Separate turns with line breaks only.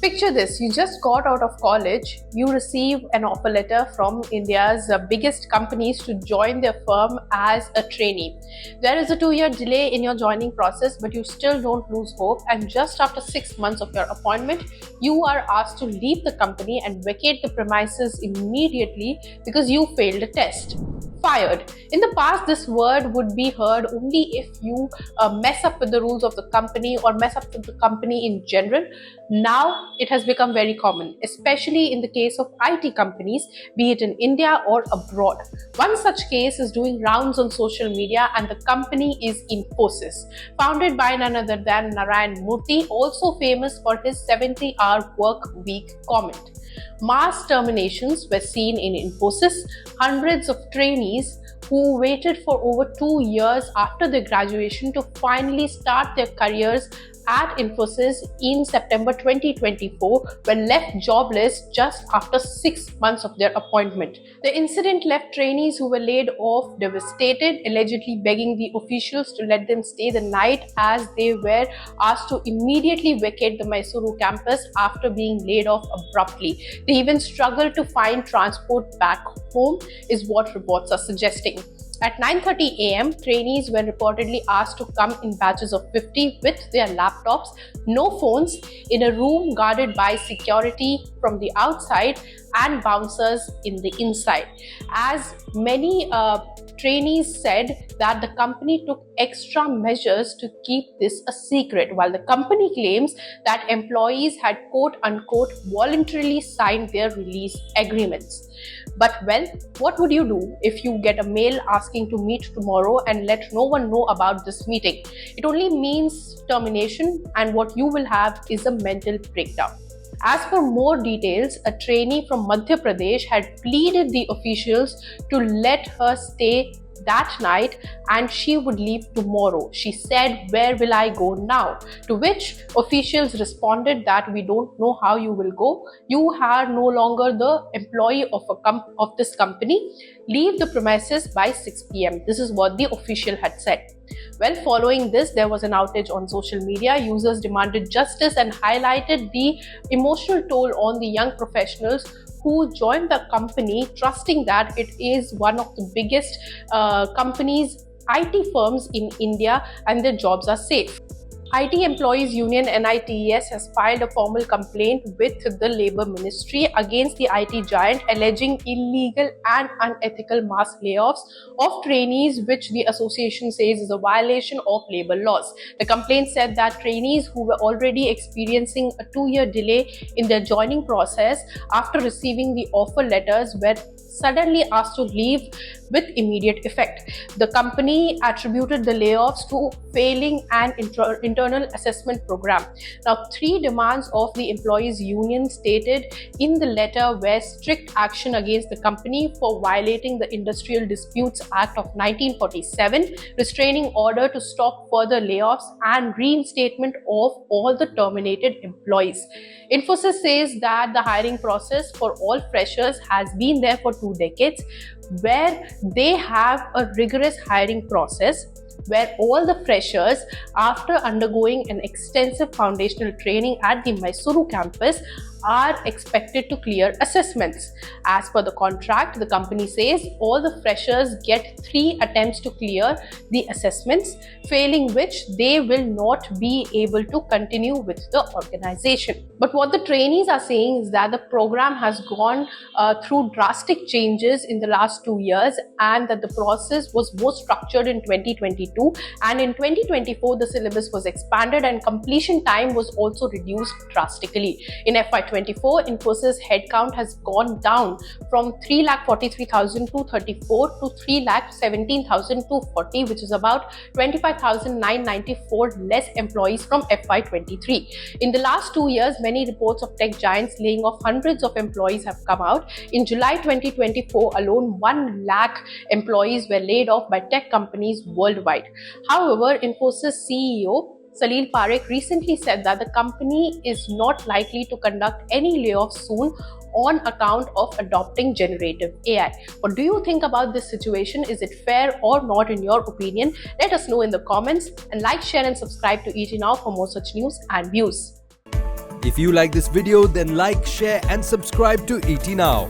Picture this, you just got out of college, you receive an offer letter from India's biggest companies to join their firm as a trainee. There is a 2-year delay in your joining process, but you still don't lose hope, and just after 6 months of your appointment, you are asked to leave the company and vacate the premises immediately because you failed a test. Fired. In the past, this word would be heard only if you mess up with the rules of the company or mess up with the company in general. Now it has become very common, especially in the case of IT companies, be it in India or abroad. One such case is doing rounds on social media, and the company is Infosys, founded by none other than Narayan Murthy, also famous for his 70-hour work week comment. Mass terminations were seen in Infosys. Hundreds of trainees who waited for over 2 years after their graduation to finally start their careers at Infosys in September 2024 were left jobless just after 6 months of their appointment. The incident left trainees who were laid off devastated, allegedly begging the officials to let them stay the night as they were asked to immediately vacate the Mysuru campus after being laid off abruptly. They even struggled to find transport back home, is what reports are suggesting. At 9:30 a.m., trainees were reportedly asked to come in batches of 50 with their laptops, no phones, in a room guarded by security from the outside and bouncers in the inside. As many trainees said that the company took extra measures to keep this a secret, while the company claims that employees had quote-unquote voluntarily signed their release agreements. But well, what would you do if you get a mail asking to meet tomorrow and let no one know about this meeting? It only means termination, and what you will have is a mental breakdown. As for more details, a trainee from Madhya Pradesh had pleaded the officials to let her stay that night and she would leave tomorrow. She said, "Where will I go now?" To which officials responded that we don't know how you will go. You are no longer the employee of this company. Leave the premises by 6 p.m. This is what the official had said. Well, following this, there was an outage on social media. Users demanded justice and highlighted the emotional toll on the young professionals who joined the company, trusting that it is one of the biggest companies, IT firms in India, and their jobs are safe. IT Employees Union NITES has filed a formal complaint with the Labour Ministry against the IT giant, alleging illegal and unethical mass layoffs of trainees, which the association says is a violation of labour laws. The complaint said that trainees who were already experiencing a 2-year delay in their joining process after receiving the offer letters were suddenly asked to leave with immediate effect. The company attributed the layoffs to failing an internal assessment program. Now, 3 demands of the employees union stated in the letter were strict action against the company for violating the Industrial Disputes Act of 1947, restraining order to stop further layoffs, and reinstatement of all the terminated employees. Infosys says that the hiring process for all freshers has been there for 2 decades, where they have a rigorous hiring process where all the freshers, after undergoing an extensive foundational training at the Mysuru campus, are expected to clear assessments. As per the contract, the company says all the freshers get 3 attempts to clear the assessments, failing which they will not be able to continue with the organization. But what the trainees are saying is that the program has gone through drastic changes in the last 2 years, and that the process was more structured in 2022, and in 2024 the syllabus was expanded and completion time was also reduced drastically. In FY24, Infosys headcount has gone down from 3,43,234 to 3,17,240, which is about 25,994 less employees from FY23. In the last 2 years, many reports of tech giants laying off hundreds of employees have come out. In July 2024 alone, 1 lakh employees were laid off by tech companies worldwide. However, Infosys CEO Salil Parekh recently said that the company is not likely to conduct any layoffs soon on account of adopting generative AI. What do you think about this situation? Is it fair or not in your opinion? Let us know in the comments, and like, share and subscribe to ET Now for more such news and views.
If you like this video, then like, share and subscribe to ET Now.